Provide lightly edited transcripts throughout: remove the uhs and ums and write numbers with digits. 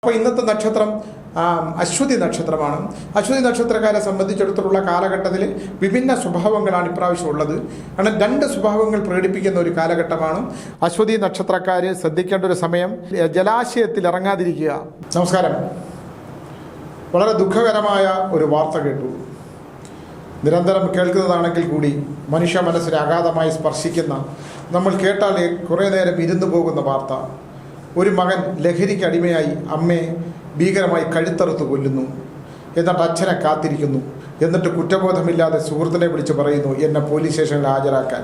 അപ്പോൾ ഇന്നത്തെ നക്ഷത്രം അശ്വതി നക്ഷത്രമാണ്. അശ്വതി നക്ഷത്രക്കാരെ സംബന്ധിച്ചിടത്തോളം കാലഘട്ടത്തിൽ വിഭിന്ന സ്വഭാവങ്ങളാണ് ഇപ്രാവശ്യം ഉള്ളത്. കാരണം രണ്ട് സ്വഭാവങ്ങൾ പ്രകടിപ്പിക്കുന്ന ഒരു കാലഘട്ടമാണ്. അശ്വതി നക്ഷത്രക്കാർ ശ്രദ്ധിക്കേണ്ട ഒരു സമയം ജലാശയത്തിൽ ഇറങ്ങാതിരിക്കുക. നമസ്കാരം. വളരെ ദുഃഖകരമായ ഒരു വാർത്ത കേട്ടു. നിരന്തരം കേൾക്കുന്നതാണെങ്കിൽ കൂടി മനുഷ്യ മനസ്സിനെ അഗാധമായി സ്പർശിക്കുന്ന, നമ്മൾ കേട്ടാൽ കുറേ നേരം ഇരുന്നു പോകുന്ന വാർത്ത. ഒരു മകൻ ലഹരിക്ക് അടിമയായി അമ്മയെ ഭീകരമായി കഴുത്തറുത്ത് കൊല്ലുന്നു. എന്നിട്ട് അച്ഛനെ കാത്തിരിക്കുന്നു. എന്നിട്ട് കുറ്റബോധമില്ലാതെ സുഹൃത്തിനെ വിളിച്ച് പറയുന്നു എന്നെ പോലീസ് സ്റ്റേഷനിൽ ഹാജരാക്കാൻ.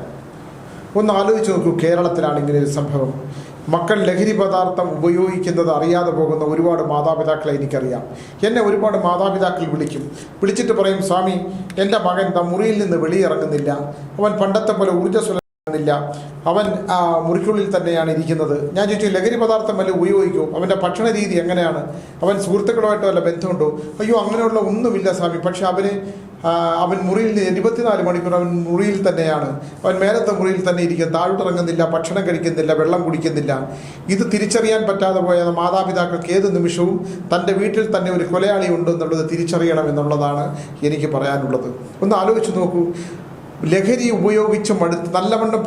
ഒന്ന് ആലോചിച്ച് നോക്കൂ, കേരളത്തിലാണ് ഇങ്ങനെ ഒരു സംഭവം. മക്കൾ ലഹരി പദാർത്ഥം ഉപയോഗിക്കുന്നത് അറിയാതെ പോകുന്ന ഒരുപാട് മാതാപിതാക്കളെ എനിക്കറിയാം. എന്നെ ഒരുപാട് മാതാപിതാക്കൾ വിളിച്ചിട്ട് പറയും, സ്വാമി, എൻ്റെ മകൻ മുറിയിൽ നിന്ന് വെളിയിറങ്ങുന്നില്ല, അവൻ പണ്ടത്തെ പോലെ ഊർജ്ജസ്വല ില്ല, അവൻ മുറിക്കുള്ളിൽ തന്നെയാണ് ഇരിക്കുന്നത്. ഞാൻ ചോദിച്ചു, ലഹരി പദാർത്ഥം വല്ല ഉപയോഗിക്കുമോ? അവൻ്റെ ഭക്ഷണ രീതി എങ്ങനെയാണ്? അവൻ സുഹൃത്തുക്കളുമായിട്ട് വല്ല ബന്ധമുണ്ടോ? അയ്യോ, അങ്ങനെയുള്ള ഒന്നുമില്ല സ്വാമി. പക്ഷെ അവൻ മുറിയിൽ 24 മണിക്കൂർ അവൻ മുറിയിൽ തന്നെയാണ്. അവൻ മേലത്തെ മുറിയിൽ തന്നെ ഇരിക്കും, താഴോട്ടിറങ്ങുന്നില്ല, ഭക്ഷണം കഴിക്കുന്നില്ല, വെള്ളം കുടിക്കുന്നില്ല. ഇത് തിരിച്ചറിയാൻ പറ്റാതെ പോയ മാതാപിതാക്കൾക്ക് ഏത് നിമിഷവും തൻ്റെ വീട്ടിൽ തന്നെ ഒരു കൊലയാളി ഉണ്ടെന്നുള്ളത് തിരിച്ചറിയണം എന്നുള്ളതാണ് എനിക്ക് പറയാനുള്ളത്. ഒന്ന് ആലോചിച്ച് നോക്കൂ. ലഹരി ഉപയോഗിച്ച് നല്ലവണ്ണം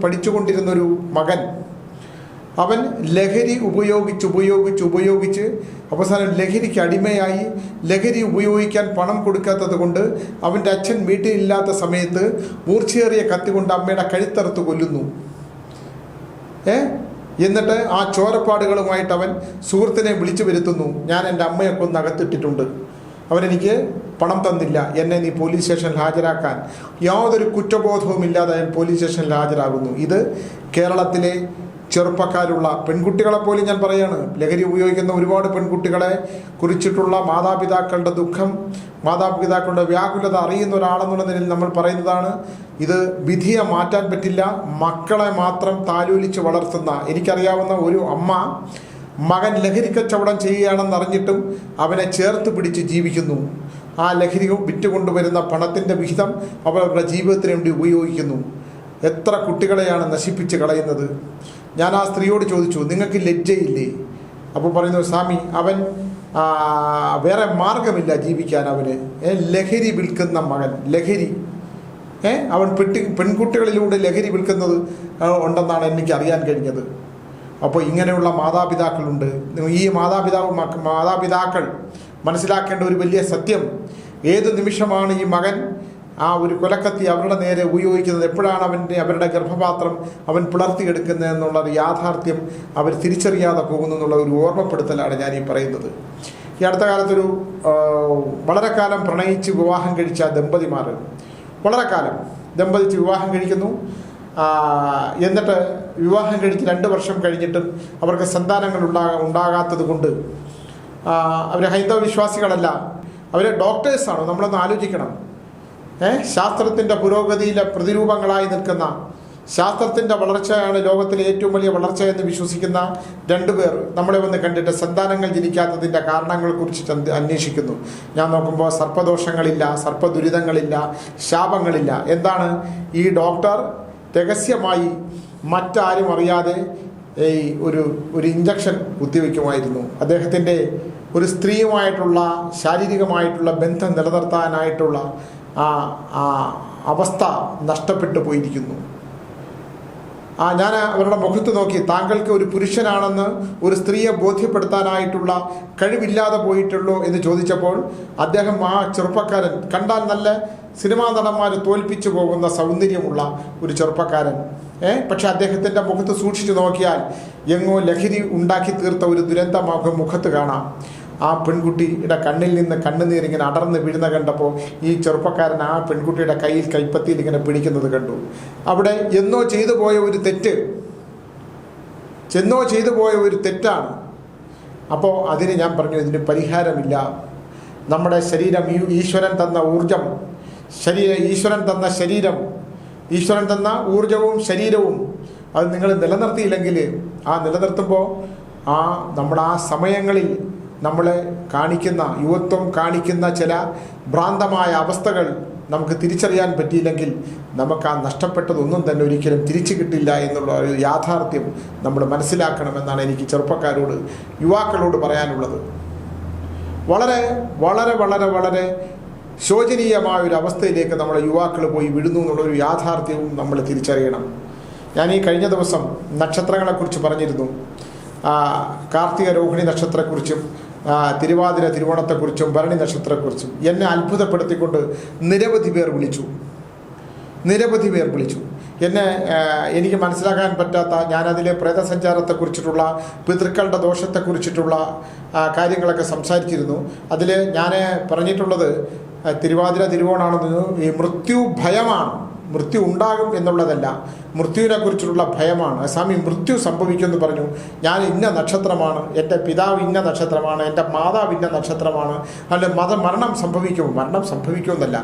പഠിച്ചുകൊണ്ടിരുന്നൊരു മകൻ, അവൻ ലഹരി ഉപയോഗിച്ച് അവസാനം ലഹരിക്ക് അടിമയായി. ലഹരി ഉപയോഗിക്കാൻ പണം കൊടുക്കാത്തത് കൊണ്ട് അവൻ്റെ അച്ഛൻ വീട്ടിലില്ലാത്ത സമയത്ത് മൂർച്ചയേറിയ കത്തി കൊണ്ട് അമ്മയുടെ കഴുത്തറുത്ത് കൊല്ലുന്നു. എന്നിട്ട് ആ ചോരപ്പാടുകളുമായിട്ട് അവൻ സുഹൃത്തിനെ വിളിച്ചു വരുത്തുന്നു, ഞാൻ എൻ്റെ അമ്മയെ കൊന്ന് അകത്തിട്ടിട്ടുണ്ട്, അവനെനിക്ക് പണം തന്നില്ല, എന്നെ നീ പോലീസ് സ്റ്റേഷനിൽ ഹാജരാക്കാൻ. യാതൊരു കുറ്റബോധവും ഇല്ലാതെ അയാൾ പോലീസ് സ്റ്റേഷനിൽ ഹാജരാകുന്നു. ഇത് കേരളത്തിലെ ചെറുപ്പക്കാരുള്ള പെൺകുട്ടികളെ പോലും ഞാൻ പറയാണ്, ലഹരി ഉപയോഗിക്കുന്ന ഒരുപാട് പെൺകുട്ടികളെ കുറിച്ചിട്ടുള്ള മാതാപിതാക്കളുടെ ദുഃഖം, മാതാപിതാക്കളുടെ വ്യാകുലത അറിയുന്ന ഒരാളെന്നുള്ള നിലയിൽ നമ്മൾ പറയുന്നതാണ്. ഇത് വിധിയെ മാറ്റാൻ പറ്റില്ല. മക്കളെ മാത്രം താലോലിച്ച് വളർത്തുന്ന, എനിക്കറിയാവുന്ന ഒരു അമ്മ മകൻ ലഹരി കച്ചവടം ചെയ്യുകയാണെന്നറിഞ്ഞിട്ടും അവനെ ചേർത്ത് പിടിച്ച് ജീവിക്കുന്നു. ആ ലഹരി വിറ്റുകൊണ്ടുവരുന്ന പണത്തിൻ്റെ വിഹിതം അവരുടെ ജീവിതത്തിന് വേണ്ടി ഉപയോഗിക്കുന്നു. എത്ര കുട്ടികളെയാണ് നശിപ്പിച്ച് കളയുന്നത്. ഞാൻ ആ സ്ത്രീയോട് ചോദിച്ചു, നിങ്ങൾക്ക് ലജ്ജയില്ലേ? അപ്പോൾ പറയുന്നു, സ്വാമി, അവൻ വേറെ മാർഗമില്ല ജീവിക്കാൻ. അവന് ലഹരി വിൽക്കുന്ന മകൻ, ലഹരി അവൻ പെൺകുട്ടികളിലൂടെ ലഹരി വിൽക്കുന്നത് ഉണ്ടെന്നാണ് എനിക്ക് അറിയാൻ കഴിഞ്ഞത്. അപ്പോൾ ഇങ്ങനെയുള്ള മാതാപിതാക്കളുണ്ട്. ഈ മാതാപിതാക്കൾ മനസ്സിലാക്കേണ്ട ഒരു വലിയ സത്യം, ഏത് നിമിഷമാണ് ഈ മകൻ ആ ഒരു കൊലക്കത്തി അവരുടെ നേരെ ഉപയോഗിക്കുന്നത്, എപ്പോഴാണ് അവരുടെ ഗർഭപാത്രം അവൻ പിളർത്തിയെടുക്കുന്നത് എന്നുള്ളൊരു യാഥാർത്ഥ്യം അവർ തിരിച്ചറിയാതെ പോകുന്നു എന്നുള്ള ഒരു ഓർമ്മപ്പെടുത്തലാണ് ഞാൻ ഈ പറയുന്നത്. ഈ അടുത്ത കാലത്തൊരു വളരെ കാലം പ്രണയിച്ച് വിവാഹം കഴിച്ച ദമ്പതിമാർ, വളരെ കാലം ദമ്പതിച്ച് വിവാഹം കഴിക്കുന്നു. എന്നിട്ട് വിവാഹം കഴിച്ച് 2 വർഷം കഴിഞ്ഞിട്ടും അവർക്ക് സന്താനങ്ങൾ ഉണ്ടാകാത്തത് കൊണ്ട് അവർ ഹൈന്ദവ വിശ്വാസികളല്ല, അവർ ഡോക്ടേഴ്സാണ്. നമ്മളൊന്ന് ആലോചിക്കണം. ശാസ്ത്രത്തിൻ്റെ പുരോഗതിയിലെ പ്രതിരൂപങ്ങളായി നിൽക്കുന്ന, ശാസ്ത്രത്തിൻ്റെ വളർച്ചയാണ് ലോകത്തിലെ ഏറ്റവും വലിയ വളർച്ച എന്ന് വിശ്വസിക്കുന്ന 2 പേർ നമ്മളെ വന്ന് കണ്ടിട്ട് സന്താനങ്ങൾ ജനിക്കാത്തതിൻ്റെ കാരണങ്ങളെക്കുറിച്ച് അന്വേഷിക്കുന്നു. ഞാൻ നോക്കുമ്പോൾ സർപ്പദോഷങ്ങളില്ല, സർപ്പദുരിതങ്ങളില്ല, ശാപങ്ങളില്ല. എന്താണ്? ഈ ഡോക്ടർ രഹസ്യമായി മറ്റാരും അറിയാതെ ഒരു ഇഞ്ചക്ഷൻ കുത്തിവെക്കുമായിരുന്നു. അദ്ദേഹത്തിൻ്റെ ഒരു സ്ത്രീയുമായിട്ടുള്ള ശാരീരികമായിട്ടുള്ള ബന്ധം നിലനിർത്താനായിട്ടുള്ള ആ അവസ്ഥ നഷ്ടപ്പെട്ടു പോയിരിക്കുന്നു. ഞാൻ അവരുടെ മുഖത്ത് നോക്കി, താങ്കൾക്ക് ഒരു പുരുഷനാണെന്ന് ഒരു സ്ത്രീയെ ബോധ്യപ്പെടുത്താനായിട്ടുള്ള കഴിവില്ലാതെ പോയിട്ടുള്ളൂ എന്ന് ചോദിച്ചപ്പോൾ അദ്ദേഹം, ആ ചെറുപ്പക്കാരൻ, കണ്ടാൽ നല്ല സിനിമാ നടന്മാർ തോൽപ്പിച്ചു പോകുന്ന സൗന്ദര്യമുള്ള ഒരു ചെറുപ്പക്കാരൻ, പക്ഷെ അദ്ദേഹത്തിൻ്റെ മുഖത്ത് സൂക്ഷിച്ചു നോക്കിയാൽ എങ്ങോ ലഹരി ഉണ്ടാക്കി തീർത്ത ഒരു ദുരന്തമാകും മുഖത്ത് കാണാം. ആ പെൺകുട്ടിയുടെ കണ്ണിൽ നിന്ന് കണ്ണുനീരിങ്ങനെ അടർന്ന് വീഴുന്ന കണ്ടപ്പോൾ ഈ ചെറുപ്പക്കാരൻ ആ പെൺകുട്ടിയുടെ കൈപ്പത്തിയിൽ ഇങ്ങനെ പിടിക്കുന്നത് കണ്ടു. അവിടെ എന്നോ ചെയ്തു പോയ ഒരു തെറ്റാണ്. അപ്പോൾ അതിന് ഞാൻ പറഞ്ഞു, ഇതിന് പരിഹാരമില്ല. നമ്മുടെ ശരീരം, ഈശ്വരൻ തന്ന ഊർജം, ഈശ്വരൻ തന്ന ശരീരം, ഈശ്വരൻ തന്ന ഊർജവും ശരീരവും അത് നിങ്ങൾ നിലനിർത്തിയില്ലെങ്കിൽ, നിലനിർത്തുമ്പോൾ നമ്മുടെ ആ സമയങ്ങളിൽ നമ്മളെ കാണിക്കുന്ന, യുവത്വം കാണിക്കുന്ന ചില ഭ്രാന്തമായ അവസ്ഥകൾ നമുക്ക് തിരിച്ചറിയാൻ പറ്റിയില്ലെങ്കിൽ നമുക്ക് ആ നഷ്ടപ്പെട്ടതൊന്നും തന്നെ ഒരിക്കലും തിരിച്ചു കിട്ടില്ല എന്നുള്ള ഒരു യാഥാർത്ഥ്യം നമ്മൾ മനസ്സിലാക്കണമെന്നാണ് എനിക്ക് ചെറുപ്പക്കാരോട്, യുവാക്കളോട് പറയാനുള്ളത്. വളരെ വളരെ വളരെ വളരെ ശോചനീയമായ ഒരു അവസ്ഥയിലേക്ക് നമ്മുടെ യുവാക്കൾ പോയി വിടുന്നു എന്നുള്ളൊരു യാഥാർത്ഥ്യവും നമ്മൾ തിരിച്ചറിയണം. ഞാൻ ഈ കഴിഞ്ഞ ദിവസം നക്ഷത്രങ്ങളെക്കുറിച്ച് പറഞ്ഞിരുന്നു. കാർത്തിക രോഹിണി നക്ഷത്രത്തെക്കുറിച്ചും തിരുവാതിര തിരുവോണത്തെക്കുറിച്ചും ഭരണി നക്ഷത്രത്തെക്കുറിച്ചും എന്നെ അത്ഭുതപ്പെടുത്തിക്കൊണ്ട് നിരവധി പേർ വിളിച്ചു. എനിക്ക് മനസ്സിലാക്കാൻ പറ്റാത്ത, ഞാനതിലെ പ്രേതസഞ്ചാരത്തെക്കുറിച്ചിട്ടുള്ള പിതൃക്കളുടെ ദോഷത്തെക്കുറിച്ചിട്ടുള്ള കാര്യങ്ങളൊക്കെ സംസാരിച്ചിരുന്നു. അതിൽ ഞാൻ പറഞ്ഞിട്ടുള്ളത് തിരുവാതിര തിരുവോണാണെന്ന് ഈ മൃത്യു ഭയമാണ്. മൃത്യു ഉണ്ടാകും എന്നുള്ളതല്ല, മൃത്യുവിനെ കുറിച്ചുള്ള ഭയമാണ്. സ്വാമി മൃത്യു സംഭവിക്കുമെന്ന് പറഞ്ഞു. ഞാൻ ഇന്ന നക്ഷത്രമാണ്, എൻ്റെ പിതാവ് ഇന്ന നക്ഷത്രമാണ്, എൻ്റെ മാതാവ് ഇന്ന നക്ഷത്രമാണ്, അല്ലെ മരണം സംഭവിക്കുമെന്നല്ല,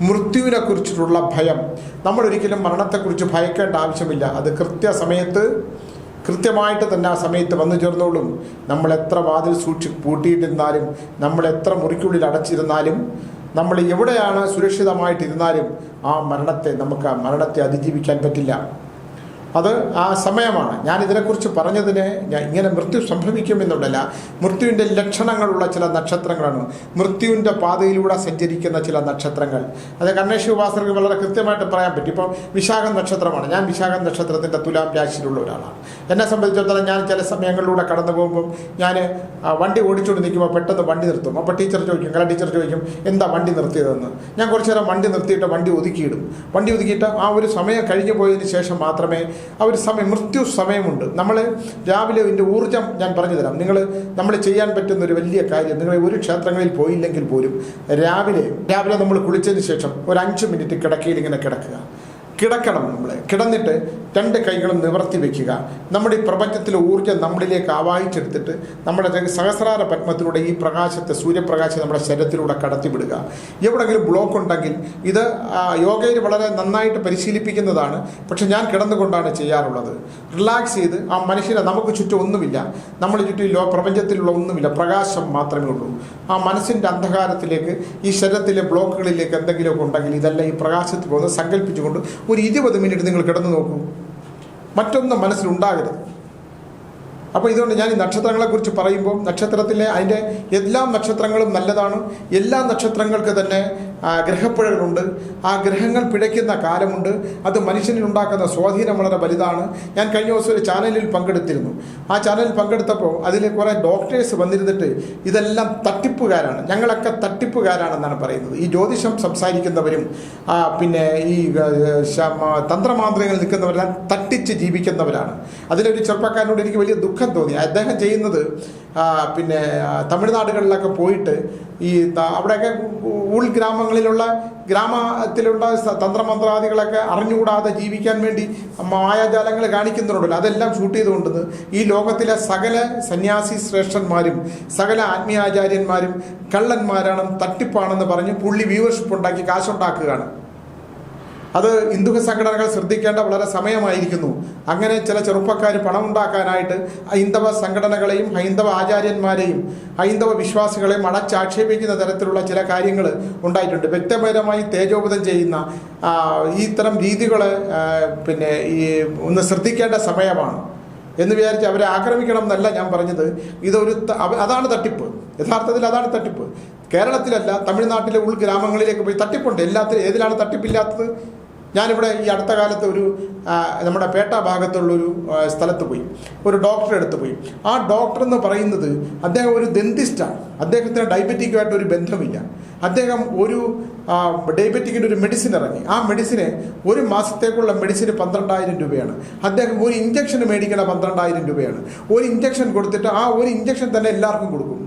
മൃത്യുവിനെ കുറിച്ചിട്ടുള്ള ഭയം. നമ്മളൊരിക്കലും മരണത്തെക്കുറിച്ച് ഭയക്കേണ്ട ആവശ്യമില്ല. അത് കൃത്യമായിട്ട് തന്നെ ആ സമയത്ത് വന്നു ചേർന്നോളും. നമ്മളെത്ര വാതിൽ പൂട്ടിയിട്ടിരുന്നാലും, നമ്മളെത്ര മുറിക്കുള്ളിൽ അടച്ചിരുന്നാലും, നമ്മൾ എവിടെയാണ് സുരക്ഷിതമായിട്ടിരുന്നാലും നമുക്ക് ആ മരണത്തെ അതിജീവിക്കാൻ പറ്റില്ല. അത് ആ സമയമാണ്. ഞാൻ ഇതിനെക്കുറിച്ച് പറഞ്ഞതിന് ഇങ്ങനെ മൃത്യു സംഭവിക്കുമെന്നുള്ളതല്ല, മൃത്യുവിൻ്റെ ലക്ഷണങ്ങളുള്ള ചില നക്ഷത്രങ്ങളാണ്, മൃത്യുവിൻ്റെ പാതയിലൂടെ സഞ്ചരിക്കുന്ന ചില നക്ഷത്രങ്ങൾ. അത് കണ്ണേശി ഉപാസകർക്ക് വളരെ കൃത്യമായിട്ട് പറയാൻ പറ്റും. ഇപ്പം വിശാഖം നക്ഷത്രമാണ്. ഞാൻ വിശാഖം നക്ഷത്രത്തിൻ്റെ തുലാം രാശിയിലുള്ള ഒരാളാണ്. എന്നെ സംബന്ധിച്ചിടത്തോളം ഞാൻ ചില സമയങ്ങളിലൂടെ കടന്നു പോകുമ്പം ഞാൻ വണ്ടി ഓടിച്ചുകൊണ്ട് നിൽക്കുമ്പോൾ പെട്ടെന്ന് വണ്ടി നിർത്തും. അപ്പോൾ കല ടീച്ചർ ചോദിക്കും എന്താ വണ്ടി നിർത്തിയതെന്ന്. ഞാൻ കുറച്ച് നേരം വണ്ടി നിർത്തിയിട്ട് വണ്ടി ഒതുക്കിയിട്ട് ആ ഒരു സമയം കഴിഞ്ഞു പോയതിന് ശേഷം മാത്രമേ ആ ഒരു മൃത്യു സമയമുണ്ട്. നമ്മൾ രാവിലെ ഇതിൻ്റെ ഊർജ്ജം ഞാൻ പറഞ്ഞു തരാം. നമ്മൾ ചെയ്യാൻ പറ്റുന്ന ഒരു വലിയ കാര്യം, നിങ്ങൾ ഒരു ക്ഷേത്രങ്ങളിൽ പോയില്ലെങ്കിൽ പോലും രാവിലെ നമ്മൾ കുളിച്ചതിന് ശേഷം ഒരു 5 മിനിറ്റ് കിടക്കയിൽ ഇങ്ങനെ കിടക്കണം. നമ്മൾ കിടന്നിട്ട് 2 കൈകളും നിവർത്തി വെക്കുക. നമ്മുടെ ഈ പ്രപഞ്ചത്തിലെ ഊർജ്ജം നമ്മളിലേക്ക് ആവാഹിച്ചെടുത്തിട്ട് നമ്മുടെ സഹസ്രാര പത്മത്തിലൂടെ ഈ സൂര്യപ്രകാശം നമ്മുടെ ശരീരത്തിലൂടെ കടത്തിവിടുക. എവിടെയെങ്കിലും ബ്ലോക്ക് ഉണ്ടെങ്കിൽ ഇത് യോഗയിൽ വളരെ നന്നായിട്ട് പരിശീലിപ്പിക്കുന്നതാണ്. പക്ഷെ ഞാൻ കിടന്നുകൊണ്ടാണ് ചെയ്യാറുള്ളത്. റിലാക്സ് ചെയ്ത് ആ മനുഷ്യനെ, നമുക്ക് ചുറ്റും ഒന്നുമില്ല, നമ്മൾ ചുറ്റും പ്രപഞ്ചത്തിലുള്ള ഒന്നുമില്ല, പ്രകാശം മാത്രമേ ഉള്ളൂ. ആ മനസ്സിൻ്റെ അന്ധകാരത്തിലേക്ക്, ഈ ശരീരത്തിലെ ബ്ലോക്കുകളിലേക്ക് എന്തെങ്കിലുമൊക്കെ ഉണ്ടെങ്കിൽ ഇതെല്ലാം ഈ പ്രകാശത്തിൽ പോകുന്നത് സങ്കല്പിച്ചുകൊണ്ട് ഒരു 20 മിനിറ്റ് നിങ്ങൾ കിടന്നു നോക്കൂ. മറ്റൊന്നും മനസ്സിലുണ്ടാകരുത്. അപ്പോൾ ഇതുകൊണ്ട് ഞാൻ ഈ നക്ഷത്രങ്ങളെക്കുറിച്ച് പറയുമ്പോൾ നക്ഷത്രത്തിലെ അതിൻ്റെ എല്ലാ നക്ഷത്രങ്ങളും നല്ലതാണ്. എല്ലാ നക്ഷത്രങ്ങൾക്ക് തന്നെ ഗ്രഹപ്പിഴകളുണ്ട്. ആ ഗ്രഹങ്ങൾ പിഴയ്ക്കുന്ന കാലമുണ്ട്. അത് മനുഷ്യനിലുണ്ടാക്കുന്ന സ്വാധീനം വളരെ വലുതാണ്. ഞാൻ കഴിഞ്ഞ ദിവസം ഒരു ചാനലിൽ പങ്കെടുത്തിരുന്നു. ആ ചാനലിൽ പങ്കെടുത്തപ്പോൾ അതിൽ കുറേ ഡോക്ടേഴ്സ് വന്നിരുന്നിട്ട് ഇതെല്ലാം തട്ടിപ്പുകാരാണ്, ഞങ്ങളൊക്കെ തട്ടിപ്പുകാരാണെന്നാണ് പറയുന്നത്. ഈ ജ്യോതിഷം സംസാരിക്കുന്നവരും പിന്നെ ഈ തന്ത്രമാന്ത്രങ്ങളിൽ നിൽക്കുന്നവരെല്ലാം തട്ടിച്ച് ജീവിക്കുന്നവരാണ്. അതിലൊരു ചെറുപ്പക്കാരനോട് എനിക്ക് വലിയ ദുഃഖം തോന്നി. അദ്ദേഹം ചെയ്യുന്നത് പിന്നെ തമിഴ്നാടുകളിലൊക്കെ പോയിട്ട് ഈ അവിടെയൊക്കെ ഉൾഗ്രാമങ്ങളിലുള്ള ഗ്രാമത്തിലുള്ള തന്ത്രമന്ത്രാദികളൊക്കെ അറിഞ്ഞുകൂടാതെ ജീവിക്കാൻ വേണ്ടി മായാജാലങ്ങൾ കാണിക്കുന്നുണ്ടല്ലോ, അതെല്ലാം ഷൂട്ട് ചെയ്തുകൊണ്ടത് ഈ ലോകത്തിലെ സകല സന്യാസി ശ്രേഷ്ഠന്മാരും സകല ആത്മീയാചാര്യന്മാരും കള്ളന്മാരാണ്, തട്ടിപ്പാണെന്ന് പറഞ്ഞ് പുള്ളി വ്യൂവർഷിപ്പ് ഉണ്ടാക്കി കാശുണ്ടാക്കുകയാണ്. അത് ഹിന്ദു സംഘടനകൾ ശ്രദ്ധിക്കേണ്ട വളരെ സമയമായിരിക്കുന്നു. അങ്ങനെ ചില ചെറുപ്പക്കാർ പണമുണ്ടാക്കാനായിട്ട് ഹൈന്ദവ സംഘടനകളെയും ഹൈന്ദവ ആചാര്യന്മാരെയും ഹൈന്ദവ വിശ്വാസികളെയും അടച്ചാക്ഷേപിക്കുന്ന തരത്തിലുള്ള ചില കാര്യങ്ങൾ ഉണ്ടായിട്ടുണ്ട്. വ്യക്തിപരമായി തേജോവധം ചെയ്യുന്ന ഇത്തരം രീതികളെ പിന്നെ ഒന്ന് ശ്രദ്ധിക്കേണ്ട സമയമാണ് എന്ന് വിചാരിച്ച് അവരെ ആക്രമിക്കണം എന്നല്ല ഞാൻ പറഞ്ഞത്. അതാണ് തട്ടിപ്പ്. യഥാർത്ഥത്തിൽ അതാണ് തട്ടിപ്പ്. കേരളത്തിലല്ല, തമിഴ്നാട്ടിലെ ഉൾഗ്രാമങ്ങളിലേക്ക് പോയി തട്ടിപ്പുണ്ട്. ഏതിലാണ് തട്ടിപ്പില്ലാത്തത്? ഞാനിവിടെ ഈ അടുത്ത കാലത്ത് നമ്മുടെ പേട്ട ഭാഗത്തുള്ളൊരു സ്ഥലത്ത് പോയി, ഒരു ഡോക്ടറെ അടുത്ത് പോയി. ആ ഡോക്ടർ എന്ന് പറയുന്നത് അദ്ദേഹം ഒരു ഡെന്റിസ്റ്റാണ്. അദ്ദേഹത്തിന് ഡയബറ്റിക്കുമായിട്ട് ഒരു ബന്ധമില്ല. അദ്ദേഹം ഒരു ഡയബറ്റിക്കിൻ്റെ ഒരു മെഡിസിൻ ഇറങ്ങി. ആ മെഡിസിന് ഒരു മാസത്തേക്കുള്ള മെഡിസിന് 12,000 രൂപയാണ്. അദ്ദേഹം ഒരു ഇഞ്ചക്ഷൻ മേടിക്കണ 12,000 രൂപയാണ്. ഒരു ഇഞ്ചക്ഷൻ കൊടുത്തിട്ട് ആ ഒരു ഇഞ്ചക്ഷൻ തന്നെ എല്ലാവർക്കും കൊടുക്കും.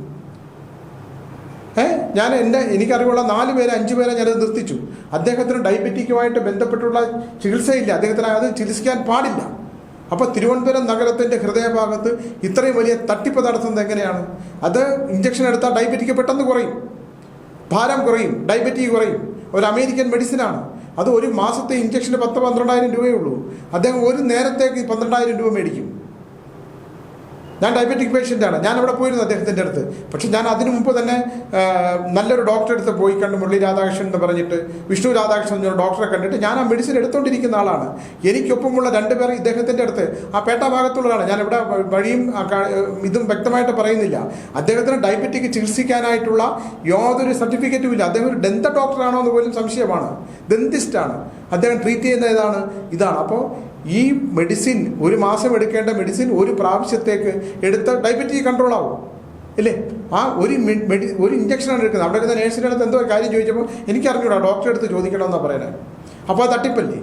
എനിക്കറിവുള്ള 4 പേരെ 5 പേരെ ഞാനത് നിർത്തിച്ചു. അദ്ദേഹത്തിന് ഡയബറ്റിക്കുമായിട്ട് ബന്ധപ്പെട്ടുള്ള ചികിത്സയില്ല, അദ്ദേഹത്തിന് അത് ചികിത്സിക്കാൻ പാടില്ല. അപ്പോൾ തിരുവനന്തപുരം നഗരത്തിൻ്റെ ഹൃദയഭാഗത്ത് ഇത്രയും വലിയ തട്ടിപ്പ് നടത്തുന്നത് എങ്ങനെയാണ്? അത് ഇഞ്ചക്ഷൻ എടുത്താൽ ഡയബറ്റിക് പെട്ടെന്ന് കുറയും, ഭാരം കുറയും, ഡയബറ്റിക് കുറയും. ഒരു അമേരിക്കൻ മെഡിസിനാണ് അത്. ഒരു മാസത്തെ ഇഞ്ചക്ഷന് 10-12,000 രൂപയേ ഉള്ളൂ. അദ്ദേഹം ഒരു നേരത്തേക്ക് 12,000 രൂപ മേടിക്കും. ഞാൻ ഡയബറ്റിക് പേഷ്യൻ്റാണ്. ഞാൻ അവിടെ പോയിരുന്നു അദ്ദേഹത്തിൻ്റെ അടുത്ത്. പക്ഷെ ഞാൻ അതിനു മുമ്പ് തന്നെ നല്ലൊരു ഡോക്ടറെ അടുത്ത് പോയി കണ്ട്, മുരളി രാധാകൃഷ്ണൻ എന്ന് പറഞ്ഞിട്ട്, വിഷ്ണു രാധാകൃഷ്ണൻ എന്നൊരു ഡോക്ടറെ കണ്ടിട്ട് ഞാൻ ആ മെഡിസിൻ എടുത്തുകൊണ്ടിരിക്കുന്ന ആളാണ്. എനിക്കൊപ്പമുള്ള രണ്ടുപേർ ഇദ്ദേഹത്തിൻ്റെ അടുത്ത് ആ പേട്ട ഭാഗത്തുള്ളതാണ്. ഞാൻ ഇവിടെ വഴിയും ഇതും വ്യക്തമായിട്ട് പറയുന്നില്ല. അദ്ദേഹത്തിന് ഡയബറ്റിക് ചികിത്സിക്കാനായിട്ടുള്ള യാതൊരു സർട്ടിഫിക്കറ്റും ഇല്ല. അദ്ദേഹം ഒരു ഡെന്ത ഡോക്ടറാണോ എന്ന് പോലും സംശയമാണ്. ഡെന്തിസ്റ്റാണ്. അദ്ദേഹം ട്രീറ്റ് ചെയ്യുന്ന ഇതാണ്. അപ്പോൾ ഈ മെഡിസിൻ, ഒരു മാസം എടുക്കേണ്ട മെഡിസിൻ ഒരു പ്രാവശ്യത്തേക്ക് എടുത്ത് ഡയബറ്റിക് കൺട്രോൾ ആവും ഇല്ലേ? ആ ഒരു ഇഞ്ചക്ഷനാണ് എടുക്കുന്നത്. അവിടെ ഇരുന്ന നേഴ്സിൻ്റെ അടുത്ത് എന്തോ കാര്യം ചോദിച്ചപ്പോൾ എനിക്കറിഞ്ഞൂടാ, ഡോക്ടറെ അടുത്ത് ചോദിക്കണമെന്നാണ് പറയുന്നത്. അപ്പോൾ അത് തട്ടിപ്പല്ലേ?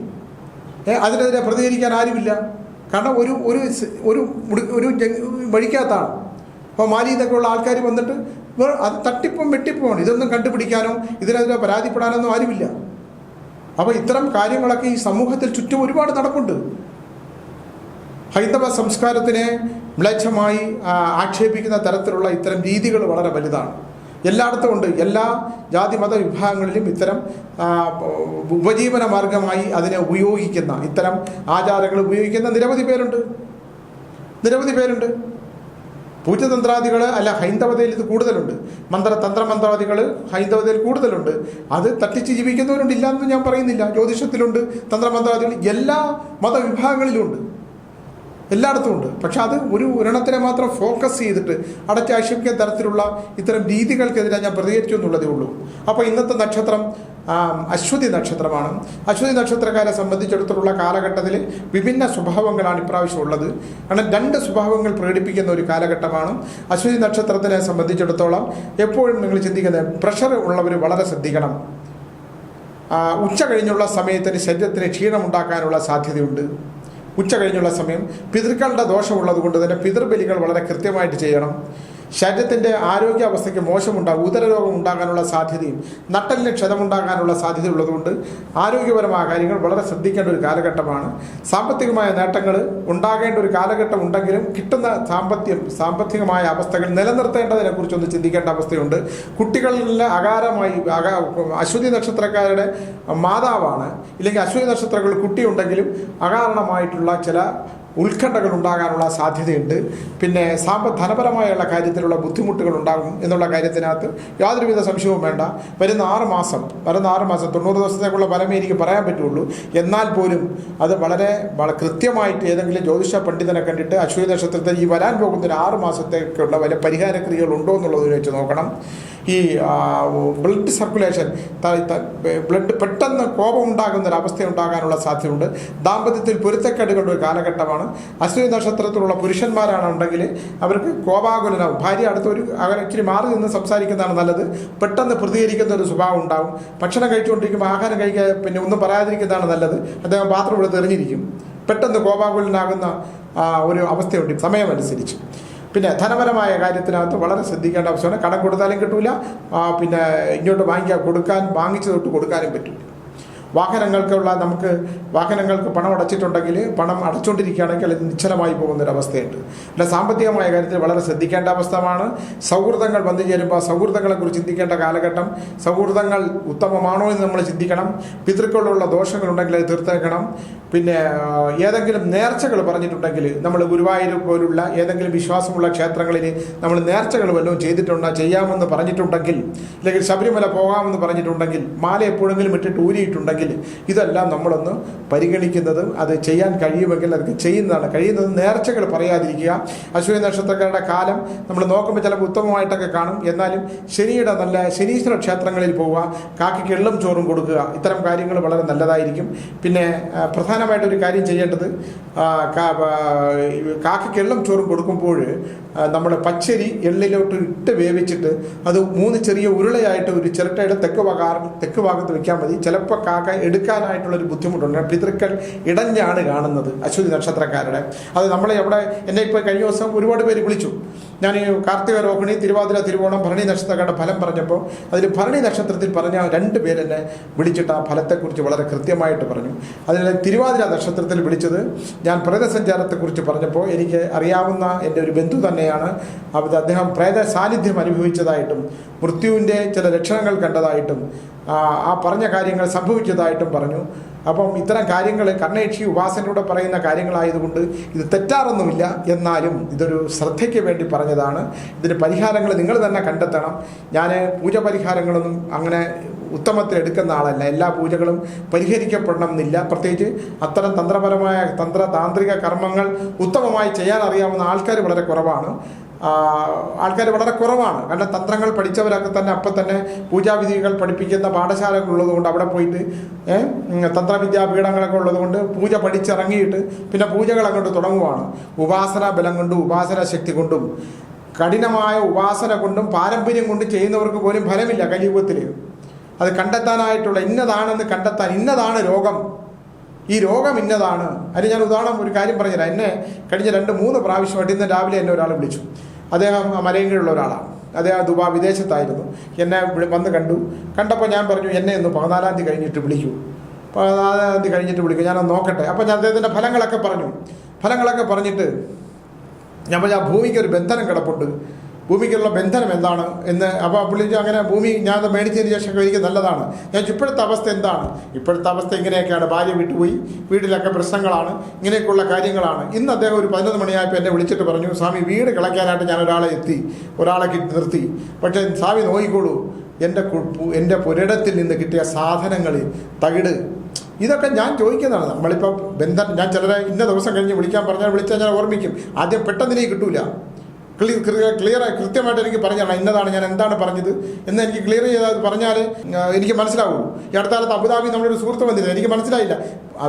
അതിനെതിരെ പ്രതികരിക്കാൻ ആരുമില്ല. കാരണം ഒരു ഒരു ഒരു വഴിക്കാത്താണ്. അപ്പോൾ മാലി എന്നൊക്കെയുള്ള ആൾക്കാർ വന്നിട്ട് അത് തട്ടിപ്പും വെട്ടിപ്പുമാണ്. ഇതൊന്നും കണ്ടുപിടിക്കാനോ ഇതിനെതിരെ പരാതിപ്പെടാനൊന്നും ആരുമില്ല. അപ്പോൾ ഇത്തരം കാര്യങ്ങളൊക്കെ ഈ സമൂഹത്തിൽ ചുറ്റും ഒരുപാട് നടപ്പുണ്ട്. ഹൈന്ദവ സംസ്കാരത്തിനെ മ്ലേച്ഛമായി ആക്ഷേപിക്കുന്ന തരത്തിലുള്ള ഇത്തരം രീതികൾ വളരെ വലുതാണ്. എല്ലായിടത്തും ഉണ്ട്. എല്ലാ ജാതി മത വിഭാഗങ്ങളിലും ഇത്തരം ഉപജീവന മാർഗമായി അതിനെ ഉപയോഗിക്കുന്ന, ഇത്തരം ആചാരങ്ങൾ ഉപയോഗിക്കുന്ന നിരവധി പേരുണ്ട്. പൂജതന്ത്രാദികൾ ഹൈന്ദവതയിൽ ഇത് കൂടുതലുണ്ട്. തന്ത്രമന്ത്രവാദികൾ ഹൈന്ദവതയിൽ കൂടുതലുണ്ട്. അത് തട്ടിച്ച് ജീവിക്കുന്നവരുണ്ട്, ഇല്ലാന്ന് ഞാൻ പറയുന്നില്ല. ജ്യോതിഷത്തിലുണ്ട് തന്ത്രമന്ത്രവാദികൾ, എല്ലാ മതവിഭാഗങ്ങളിലും ഉണ്ട്, എല്ലായിടത്തും ഉണ്ട്. പക്ഷെ അത് ഒരു ഒരെണ്ണത്തിനെ മാത്രം ഫോക്കസ് ചെയ്തിട്ട് അടച്ചാക്ഷേപിക്കുന്ന തരത്തിലുള്ള ഇത്തരം രീതികൾക്കെതിരെ ഞാൻ പ്രതികരിച്ചു എന്നുള്ളതേ ഉള്ളൂ. അപ്പോൾ ഇന്നത്തെ നക്ഷത്രം അശ്വതി നക്ഷത്രമാണ്. അശ്വതി നക്ഷത്രക്കാരെ സംബന്ധിച്ചിടത്തോളം കാലഘട്ടത്തിൽ വിഭിന്ന സ്വഭാവങ്ങളാണ് ഇപ്രാവശ്യം ഉള്ളത്. കാരണം 2 സ്വഭാവങ്ങൾ പ്രകടിപ്പിക്കുന്ന ഒരു കാലഘട്ടമാണ് അശ്വതി നക്ഷത്രത്തിനെ സംബന്ധിച്ചിടത്തോളം. എപ്പോഴും നിങ്ങൾ ചിന്തിക്കുന്നത്, പ്രഷർ ഉള്ളവർ വളരെ ശ്രദ്ധിക്കണം. ഉച്ച കഴിഞ്ഞുള്ള സമയത്തിന് ശരീരത്തിന് ക്ഷീണമുണ്ടാക്കാനുള്ള സാധ്യതയുണ്ട്. ഉച്ച കഴിഞ്ഞുള്ള സമയം പിതൃക്കളുടെ ദോഷമുള്ളത് കൊണ്ട് തന്നെ പിതൃബലികൾ വളരെ കൃത്യമായിട്ട് ചെയ്യണം. ശരീരത്തിൻ്റെ ആരോഗ്യാവസ്ഥയ്ക്ക് മോശമുണ്ടാകും. ഉദരരോഗം ഉണ്ടാകാനുള്ള സാധ്യതയും നട്ടലിന് ക്ഷതമുണ്ടാകാനുള്ള സാധ്യതയുള്ളതുകൊണ്ട് ആരോഗ്യപരമായ കാര്യങ്ങൾ വളരെ ശ്രദ്ധിക്കേണ്ട ഒരു കാലഘട്ടമാണ്. സാമ്പത്തികമായ നേട്ടങ്ങൾ ഉണ്ടാകേണ്ട ഒരു കാലഘട്ടം ഉണ്ടെങ്കിലും കിട്ടുന്ന സാമ്പത്തികമായ അവസ്ഥകൾ നിലനിർത്തേണ്ടതിനെക്കുറിച്ചൊന്ന് ചിന്തിക്കേണ്ട അവസ്ഥയുണ്ട്. കുട്ടികളിൽ അകാരമായി അശ്വതി നക്ഷത്രക്കാരുടെ മാതാവാണ്, ഇല്ലെങ്കിൽ അശ്വതി നക്ഷത്രങ്ങൾ കുട്ടിയുണ്ടെങ്കിലും അകാരണമായിട്ടുള്ള ചില ഉത്കണ്ഠകൾ ഉണ്ടാകാനുള്ള സാധ്യതയുണ്ട്. പിന്നെ ധനപരമായുള്ള കാര്യത്തിലുള്ള ബുദ്ധിമുട്ടുകൾ ഉണ്ടാകും എന്നുള്ള കാര്യത്തിനകത്ത് യാതൊരുവിധ സംശയവും വേണ്ട. വരുന്ന 6 മാസം 90 ദിവസത്തേക്കുള്ള ഫലമേ എനിക്ക് പറയാൻ പറ്റുള്ളൂ. എന്നാൽ പോലും അത് വളരെ കൃത്യമായിട്ട് ഏതെങ്കിലും ജ്യോതിഷ പണ്ഡിതനെ കണ്ടിട്ട് അശ്വതി നക്ഷത്രത്തിൽ ഈ വരാൻ പോകുന്ന ഒരു 6 മാസത്തേക്കുള്ള വല്ല പരിഹാരക്രിയകൾ ഉണ്ടോ എന്നുള്ളത് വെച്ച് നോക്കണം. ഈ ബ്ലഡ് സർക്കുലേഷൻ, ബ്ലഡ് പെട്ടെന്ന് കോപം ഉണ്ടാകുന്നൊരവസ്ഥ ഉണ്ടാകാനുള്ള സാധ്യതയുണ്ട്. ദാമ്പത്യത്തിൽ പൊരുത്തക്കേടുകളുടെ ഒരു കാലഘട്ടമാണ്. അശ്വതി നക്ഷത്രത്തിലുള്ള പുരുഷന്മാരാണെന്നുണ്ടെങ്കിൽ അവർക്ക് കോപാകുലനാവും. ഭാര്യ അടുത്തൊരു ഇച്ചിരി മാറി നിന്ന് സംസാരിക്കുന്നതാണ് നല്ലത്. പെട്ടെന്ന് പ്രതികരിക്കുന്ന ഒരു സ്വഭാവം ഉണ്ടാകും. ഭക്ഷണം കഴിച്ചുകൊണ്ടിരിക്കുമ്പോൾ ആഹാരം കഴിക്കാൻ പിന്നെ ഒന്നും പറയാതിരിക്കുന്നതാണ് നല്ലത്. അദ്ദേഹം പാത്രം എടുത്ത് എറിഞ്ഞിരിക്കും. പെട്ടെന്ന് കോപാകുലനാകുന്ന ഒരു അവസ്ഥയുണ്ട് സമയമനുസരിച്ച്. പിന്നെ ധനപരമായ കാര്യത്തിനകത്ത് വളരെ ശ്രദ്ധിക്കേണ്ട ആവശ്യമാണ്. കടം കൊടുത്താലും കിട്ടൂല, പിന്നെ ഇങ്ങോട്ട് വാങ്ങിച്ചു തൊട്ട് കൊടുക്കാനും പറ്റില്ല. വാഹനങ്ങൾക്ക് പണം അടച്ചിട്ടുണ്ടെങ്കിൽ, പണം അടച്ചുകൊണ്ടിരിക്കുകയാണെങ്കിൽ അത് നിശ്ചലമായി പോകുന്നൊരവസ്ഥയുണ്ട്. അല്ല, സാമ്പത്തികമായ കാര്യത്തിൽ വളരെ ശ്രദ്ധിക്കേണ്ട അവസ്ഥയാണ്. സൗഹൃദങ്ങൾ വന്നു ചേരുമ്പോൾ സൗഹൃദങ്ങളെക്കുറിച്ച് ചിന്തിക്കേണ്ട കാലഘട്ടം. സൗഹൃദങ്ങൾ ഉത്തമമാണോ എന്ന് നമ്മൾ ചിന്തിക്കണം. പിതൃക്കളുള്ള ദോഷങ്ങളുണ്ടെങ്കിൽ അത് തീർത്തേക്കണം. പിന്നെ ഏതെങ്കിലും നേർച്ചകൾ പറഞ്ഞിട്ടുണ്ടെങ്കിൽ, നമ്മൾ ഗുരുവായൂർ പോലുള്ള ഏതെങ്കിലും വിശ്വാസമുള്ള ക്ഷേത്രങ്ങളിൽ നമ്മൾ നേർച്ചകൾ വല്ലതും ചെയ്യാമെന്ന് പറഞ്ഞിട്ടുണ്ടെങ്കിൽ, അല്ലെങ്കിൽ ശബരിമല പോകാമെന്ന് പറഞ്ഞിട്ടുണ്ടെങ്കിൽ, മാല എപ്പോഴെങ്കിലും ഇട്ടിട്ട് ഊരിയിട്ടുണ്ടെങ്കിൽ, ഇതെല്ലാം നമ്മളൊന്ന് പരിഗണിക്കുന്നതും അത് ചെയ്യാൻ കഴിയുമെങ്കിൽ അതൊക്കെ കഴിയുന്നതും നേർച്ചകൾ പറയാതിരിക്കുക. അശ്വതി നക്ഷത്രക്കാരുടെ കാലം നമ്മൾ നോക്കുമ്പോൾ ചിലപ്പോൾ ഉത്തമമായിട്ടൊക്കെ കാണും. എന്നാലും ശനീശ്വര ക്ഷേത്രങ്ങളിൽ പോവുക, കാക്കയ്ക്ക് എള്ളും ചോറും കൊടുക്കുക. ഇത്തരം കാര്യങ്ങൾ വളരെ നല്ലതായിരിക്കും. പിന്നെ പ്രധാനമായിട്ടൊരു കാര്യം ചെയ്യേണ്ടത്, കാക്കയ്ക്ക് എള്ളും ചോറും കൊടുക്കുമ്പോൾ നമ്മൾ പച്ചരി എള്ളിലോട്ട് ഇട്ട് വേവിച്ചിട്ട് അത് 3 ചെറിയ ഉരുളയായിട്ട് ഒരു ചിരട്ടയുടെ തെക്ക് ഭാഗത്ത് വെക്കാൻ മതി. ചിലപ്പോൾ കാക്ക എടുക്കാനായിട്ടുള്ളൊരു ബുദ്ധിമുട്ടുണ്ട്. പിതൃക്കൾ ഇടഞ്ഞാണ് കാണുന്നത് അശ്വതി നക്ഷത്രക്കാരുടെ. അത് നമ്മളെ എന്നെ ഇപ്പോൾ കഴിഞ്ഞ ദിവസം ഒരുപാട് പേര് വിളിച്ചു. ഞാൻ ഈ കാർത്തിക രോഹിണി, തിരുവാതിര, തിരുവോണം, ഭരണി നക്ഷത്രക്കാരുടെ ഫലം പറഞ്ഞപ്പോൾ അതിൽ ഭരണി നക്ഷത്രത്തിൽ പറഞ്ഞ 2 പേരെന്നെ വിളിച്ചിട്ട് ആ ഫലത്തെക്കുറിച്ച് വളരെ കൃത്യമായിട്ട് പറഞ്ഞു. അതിൽ തിരുവാതിര നക്ഷത്രത്തിൽ വിളിച്ചത് ഞാൻ പ്രേതസഞ്ചാരത്തെക്കുറിച്ച് പറഞ്ഞപ്പോൾ എനിക്ക് അറിയാവുന്ന എൻ്റെ ഒരു ബന്ധു തന്നെയാണ്. അദ്ദേഹം പ്രേത സാന്നിധ്യം അനുഭവിച്ചതായിട്ടും മൃത്യുവിൻ്റെ ചില ലക്ഷണങ്ങൾ കണ്ടതായിട്ടും ആ പറഞ്ഞ കാര്യങ്ങൾ സംഭവിച്ചതായിട്ടും പറഞ്ഞു. അപ്പം ഇത്തരം കാര്യങ്ങൾ കണ്ണേക്ഷി ഉപാസനയോടെ പറയുന്ന കാര്യങ്ങളായതുകൊണ്ട് ഇത് തെറ്റാറൊന്നുമില്ല. എന്നാലും ഇതൊരു ശ്രദ്ധയ്ക്ക് വേണ്ടി പറഞ്ഞതാണ്. ഇതിന് പരിഹാരങ്ങൾ നിങ്ങൾ തന്നെ കണ്ടെത്തണം. ഞാൻ പൂജ പരിഹാരങ്ങളൊന്നും അങ്ങനെ ഉത്തമത്തിൽ എടുക്കുന്ന ആളല്ല. എല്ലാ പൂജകളും പരിഹരിക്കപ്പെടണം എന്നില്ല. പ്രത്യേകിച്ച് അത്തരം തന്ത്രപരമായ താന്ത്രിക കർമ്മങ്ങൾ ഉത്തമമായി ചെയ്യാൻ അറിയാവുന്ന ആൾക്കാർ വളരെ കുറവാണ്. കാരണം തന്ത്രങ്ങൾ പഠിച്ചവരൊക്കെ തന്നെ അപ്പം തന്നെ പൂജാവിധികൾ പഠിപ്പിക്കുന്ന പാഠശാലകളുള്ളതുകൊണ്ട് അവിടെ പോയിട്ട് തന്ത്രവിദ്യാപീഠങ്ങളൊക്കെ ഉള്ളതുകൊണ്ട് പൂജ പഠിച്ചിറങ്ങിയിട്ട് പിന്നെ പൂജകൾ അങ്ങോട്ട് തുടങ്ങുവാണ്. ഉപാസന ബലം കൊണ്ടും ഉപാസന ശക്തി കൊണ്ടും കഠിനമായ ഉപാസന കൊണ്ടും പാരമ്പര്യം കൊണ്ടും ചെയ്യുന്നവർക്ക് പോലും ഫലമില്ല കലിയുഗത്തിൽ. അത് കണ്ടെത്താനായിട്ടുള്ള ഇന്നതാണെന്ന് കണ്ടെത്താൻ, ഇന്നതാണ് രോഗം, ഈ രോഗം ഇന്നതാണ്. അതിന് ഞാൻ ഒരു കാര്യം പറഞ്ഞുതരാം. എന്നെ കഴിഞ്ഞ 2-3 പ്രാവശ്യമായിട്ട് ഇന്ന് രാവിലെ എന്നെ ഒരാൾ വിളിച്ചു. അദ്ദേഹം മലയങ്കീഴുള്ള ഒരാളാണ്. അദ്ദേഹം വിദേശത്തായിരുന്നു. എന്നെ വന്ന് കണ്ടപ്പോൾ ഞാൻ പറഞ്ഞു, എന്നെ ഒന്ന് 14-ാം തീയതി കഴിഞ്ഞിട്ട് വിളിക്കൂ, 14-ാം തീയതി കഴിഞ്ഞിട്ട് വിളിക്കൂ, ഞാനൊന്ന് നോക്കട്ടെ. അപ്പോൾ ഞാൻ അദ്ദേഹത്തിൻ്റെ ഫലങ്ങളൊക്കെ പറഞ്ഞിട്ട് ഞാൻ പറഞ്ഞു, ആ ഭൂമിക്ക് ഒരു ബന്ധനം കിടപ്പുണ്ട്, ഭൂമിക്കുള്ള ബന്ധനം എന്താണ് എന്ന്. അപ്പോൾ പുള്ളിക്ക് അങ്ങനെ ഭൂമി ഞാൻ മേടിച്ചതിന് ശേഷം എനിക്ക് നല്ലതാണ്. ഞാൻ ഇപ്പോഴത്തെ അവസ്ഥ എന്താണ്? ഇപ്പോഴത്തെ അവസ്ഥ ഇങ്ങനെയൊക്കെയാണ്. ഭാര്യ വിട്ടുപോയി, വീട്ടിലൊക്കെ പ്രശ്നങ്ങളാണ്, ഇങ്ങനെയൊക്കെയുള്ള കാര്യങ്ങളാണ്. ഇന്ന് അദ്ദേഹം ഒരു 11 മണിയായപ്പോൾ എന്നെ വിളിച്ചിട്ട് പറഞ്ഞു, സ്വാമി വീട് കിളയ്ക്കാനായിട്ട് ഞാൻ ഒരാളെ നിർത്തി. പക്ഷേ സ്വാമി നോക്കിക്കോളൂ, എൻ്റെ പുരയിടത്തിൽ നിന്ന് കിട്ടിയ സാധനങ്ങളിൽ തകിട്, ഇതൊക്കെ ഞാൻ ചോദിക്കുന്നതാണ്. നമ്മളിപ്പോൾ ഞാൻ ചിലരെ ഇന്ന ദിവസം കഴിഞ്ഞ് വിളിച്ചാൽ ഞാൻ ഓർമ്മിക്കും. ആദ്യം പെട്ടെന്ന് എനിക്ക് കിട്ടൂല. കൃത്യമായിട്ട് എനിക്ക് പറഞ്ഞാൽ ഇന്നതാണ് ഞാൻ എന്താണ് പറഞ്ഞത് എന്ന് എനിക്ക് ക്ലിയർ ചെയ്താൽ പറഞ്ഞാൽ എനിക്ക് മനസ്സിലാവുള്ളൂ. ഈ അടുത്ത കാലത്ത് അബുദാബി നമ്മളൊരു സുഹൃത്ത് വന്നിരുന്നു, എനിക്ക് മനസ്സിലായില്ല.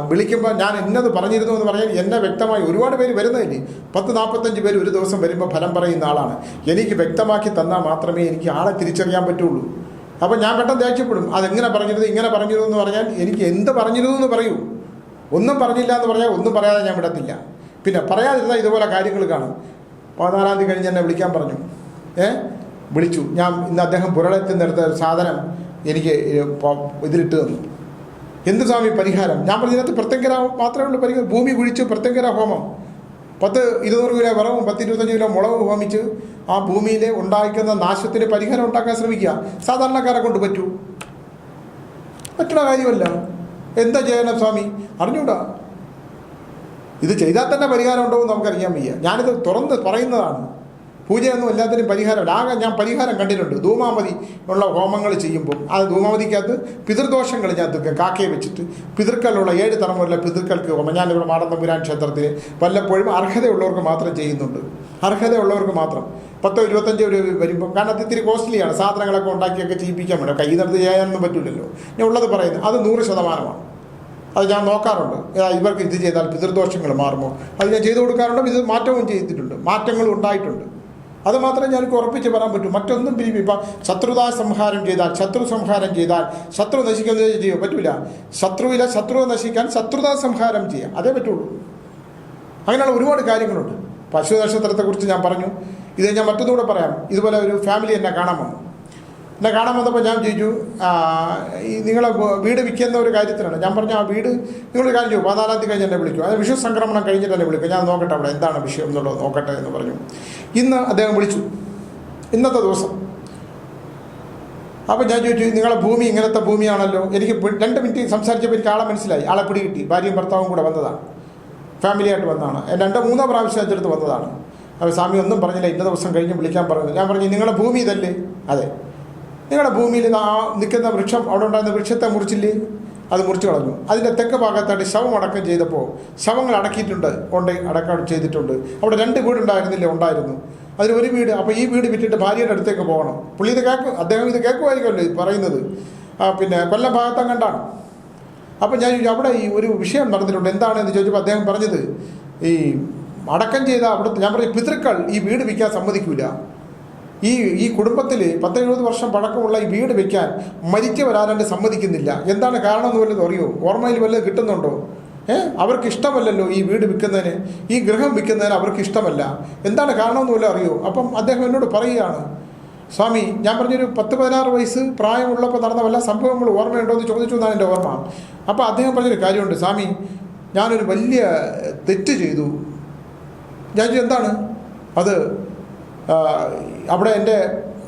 വിളിക്കുമ്പോൾ ഞാൻ ഇന്നത് പറഞ്ഞിരുന്നു എന്ന് പറഞ്ഞാൽ എന്നെ വ്യക്തമായി ഒരുപാട് പേര് വരുന്നതില്ലേ, 10-45 പേര് ഒരു ദിവസം വരുമ്പോൾ ഫലം പറയുന്ന ആളാണ്. എനിക്ക് വ്യക്തമാക്കി തന്നാൽ മാത്രമേ എനിക്ക് ആളെ തിരിച്ചറിയാൻ പറ്റുള്ളൂ. അപ്പോൾ ഞാൻ പെട്ടെന്ന് ദേഷ്യപ്പെടും. അതെങ്ങനെ പറഞ്ഞിരുന്നു, ഇങ്ങനെ പറഞ്ഞിരുന്നു എന്ന് പറഞ്ഞാൽ എനിക്ക് എന്ത് പറഞ്ഞിരുന്നു എന്ന് പറയൂ. ഒന്നും പറഞ്ഞില്ല എന്ന് പറഞ്ഞാൽ ഒന്നും പറയാതെ ഞാൻ വിടത്തില്ല. പിന്നെ പറയാതിരുന്നാൽ ഇതുപോലെ കാര്യങ്ങൾ കാണും. 14-ാം തീയതി കഴിഞ്ഞ് എന്നെ വിളിക്കാൻ പറഞ്ഞു. വിളിച്ചു. ഞാൻ ഇന്ന് അദ്ദേഹം പുരളത്തിൽ നിന്നെടുത്ത ഒരു സാധനം എനിക്ക് ഇതിലിട്ട് തന്നു. എന്ത് സ്വാമി പരിഹാരം? ഞാൻ പറഞ്ഞു, ഇതിനകത്ത് പ്രത്യങ്കര മാത്രമേ ഉള്ളൂ പരിഹാരം. ഭൂമി കുഴിച്ച് പ്രത്യങ്കര ഹോമം, 10-200 കിലോ വിറവും 10-25 കിലോ മുളകും ഹോമിച്ച് ആ ഭൂമിയിൽ ഉണ്ടാക്കുന്ന നാശത്തിന് പരിഹാരം ഉണ്ടാക്കാൻ ശ്രമിക്കുക. സാധാരണക്കാരെ കൊണ്ട് പറ്റുന്ന കാര്യമല്ല. എന്താ ചെയ്യണം സ്വാമി? അറിഞ്ഞൂടാ. ഇത് ചെയ്താൽ തന്നെ പരിഹാരം ഉണ്ടോ എന്ന് നമുക്കറിയാൻ വയ്യ. ഞാനിത് തുറന്ന് പറയുന്നതാണ്. പൂജയൊന്നും എല്ലാത്തിനും പരിഹാരമില്ല. ആകെ ഞാൻ പരിഹാരം കണ്ടിട്ടുണ്ട്. ധൂമാവതി ഉള്ള ഹോമങ്ങൾ ചെയ്യുമ്പോൾ ധൂമാവതിക്കകത്ത് പിതൃദോഷങ്ങൾ ഞാൻ കാക്കയെ വെച്ചിട്ട് പിതൃക്കളുള്ള 7 തലമുറയിലെ പിതൃക്കൾക്ക് ഹോമം ഞാനിവിടെ മാടന്തമ്പുരാൻ ക്ഷേത്രത്തിൽ വല്ലപ്പോഴും അർഹതയുള്ളവർക്ക് മാത്രം ചെയ്യുന്നുണ്ട്. അർഹതയുള്ളവർക്ക് മാത്രം 10-25 വരുമ്പോൾ, കാരണം അത് ഇത്തിരി കോസ്റ്റ്ലിയാണ്. സാധനങ്ങളൊക്കെ ഉണ്ടാക്കിയൊക്കെ ചെയ്യിപ്പിക്കാൻ വേണം. കൈ നിർത്തി ചെയ്യാനൊന്നും പറ്റില്ലല്ലോ. ഞാൻ ഉള്ളത് പറയുന്നത് അത് 100%. അത് ഞാൻ നോക്കാറുണ്ട്. ഇവർക്ക് ഇത് ചെയ്താൽ പിതൃദോഷങ്ങൾ മാറുമോ, അത് ഞാൻ ചെയ്തു കൊടുക്കാറുണ്ട്. ഇത് മാറ്റവും ചെയ്തിട്ടുണ്ട്, മാറ്റങ്ങളും ഉണ്ടായിട്ടുണ്ട്. അത് മാത്രമേ ഞങ്ങൾക്ക് ഉറപ്പിച്ച് പറയാൻ പറ്റൂ. മറ്റൊന്നും ഇപ്പം ശത്രു സംഹാരം ചെയ്താൽ ശത്രു നശിക്കുന്നത് ചെയ്യുമോ? പറ്റൂല. ശത്രുവിനെ നശിക്കാൻ ശത്രുതാ സംഹാരം ചെയ്യാം, അതേ പറ്റുള്ളൂ. അങ്ങനെയുള്ള ഒരുപാട് കാര്യങ്ങളുണ്ട്. പശു നക്ഷത്രത്തെക്കുറിച്ച് ഞാൻ പറഞ്ഞു. ഇത് ഞാൻ മറ്റൊന്നുകൂടെ പറയാം. ഇതുപോലെ ഒരു ഫാമിലി എന്നെ കാണാൻ വന്നപ്പോൾ ഞാൻ ചോദിച്ചു, നിങ്ങളെ വീട് വിൽക്കുന്ന ഒരു കാര്യത്തിലാണ്. ഞാൻ പറഞ്ഞു, ആ വീട് നിങ്ങളൊരു കാര്യം ചെയ്യും, 14-ാം തീയതി കഴിഞ്ഞ് എന്നെ വിളിക്കും. അത് വിഷു സംക്രമണം കഴിഞ്ഞിട്ട് എന്നെ വിളിക്കും. ഞാൻ നോക്കട്ടെ അവിടെ എന്താണ് വിഷയം എന്നുള്ളത് നോക്കട്ടെ എന്ന് പറഞ്ഞു. ഇന്ന് അദ്ദേഹം വിളിച്ചു, ഇന്നത്തെ ദിവസം. അപ്പോൾ ഞാൻ ചോദിച്ചു, നിങ്ങളെ ഭൂമി ഇങ്ങനത്തെ ഭൂമിയാണല്ലോ. എനിക്ക് 2 മിനിറ്റ് സംസാരിച്ചപ്പോൾ എനിക്ക് ആളെ മനസ്സിലായി. ആളെ പിടികിട്ടി. ഭാര്യയും ഭർത്താവും കൂടെ വന്നതാണ്, ഫാമിലിയായിട്ട് വന്നതാണ്. 2-3 പ്രാവശ്യം എൻ്റെ അടുത്ത് വന്നതാണ്. അപ്പോൾ സ്വാമി ഒന്നും പറഞ്ഞില്ല, ഇന്ന ദിവസം കഴിഞ്ഞ് വിളിക്കാൻ പറഞ്ഞു. ഞാൻ പറഞ്ഞു, നിങ്ങളുടെ ഭൂമി ഇതല്ലേ? അതെ. നിങ്ങളുടെ ഭൂമിയിൽ നിൽക്കുന്ന വൃക്ഷം, അവിടെ ഉണ്ടായിരുന്ന വൃക്ഷത്തെ മുറിച്ചില്ലേ? അത് മുറിച്ച് കളഞ്ഞു. അതിൻ്റെ തെക്ക് ഭാഗത്തായിട്ട് ശവം അടക്കം ചെയ്തപ്പോൾ ശവങ്ങൾ അടക്കം ചെയ്തിട്ടുണ്ട്. അവിടെ 2 വീടുണ്ടായിരുന്നില്ലേ? ഉണ്ടായിരുന്നു. അതിൽ ഒരു വീട്. അപ്പോൾ ഈ വീട് വിറ്റിട്ട് ഭാര്യയുടെ അടുത്തേക്ക് പോകണം. പുള്ളി ഇത് അദ്ദേഹം ഇത് കേൾക്കുമായിരിക്കുമല്ലോ പറയുന്നത്. പിന്നെ കൊല്ലം ഭാഗത്തം കണ്ടാണ്. അപ്പോൾ ഞാൻ ചോദിച്ചു, അവിടെ ഈ ഒരു വിഷയം നടന്നിട്ടുണ്ട്, എന്താണെന്ന് ചോദിച്ചപ്പോൾ അദ്ദേഹം പറഞ്ഞത്, ഈ അടക്കം ചെയ്ത അവിടുത്തെ, ഞാൻ പറഞ്ഞു, പിതൃക്കൾ ഈ വീട് വിൽക്കാൻ സമ്മതിക്കില്ല. ഈ കുടുംബത്തിൽ 10-70 വർഷം പഴക്കമുള്ള ഈ വീട് വെക്കാൻ മരിച്ചവരാരാണ്ട് സമ്മതിക്കുന്നില്ല. എന്താണ് കാരണം എന്ന് വല്ലതും അറിയോ? ഓർമ്മയിൽ വല്ലതും കിട്ടുന്നുണ്ടോ? അവർക്ക് ഇഷ്ടമല്ലല്ലോ ഈ വീട് വിൽക്കുന്നതിന്, ഈ ഗൃഹം വിൽക്കുന്നതിന് അവർക്ക് ഇഷ്ടമല്ല. എന്താണ് കാരണമെന്ന് വല്ലതും അറിയോ? അപ്പം അദ്ദേഹം എന്നോട് പറയുകയാണ്, സ്വാമി, ഞാൻ പറഞ്ഞൊരു 10-16 വയസ്സ് പ്രായമുള്ളപ്പോൾ നടന്ന വല്ല സംഭവങ്ങൾ ഓർമ്മയുണ്ടോ എന്ന് ചോദിച്ചു എന്നാണ് എൻ്റെ ഓർമ്മ. അപ്പോൾ അദ്ദേഹം പറഞ്ഞൊരു കാര്യമുണ്ട്, സ്വാമി, ഞാനൊരു വലിയ തെറ്റ് ചെയ്തു. ഞാൻ ചോദിച്ചു, എന്താണ് അത്? അവിടെ എൻ്റെ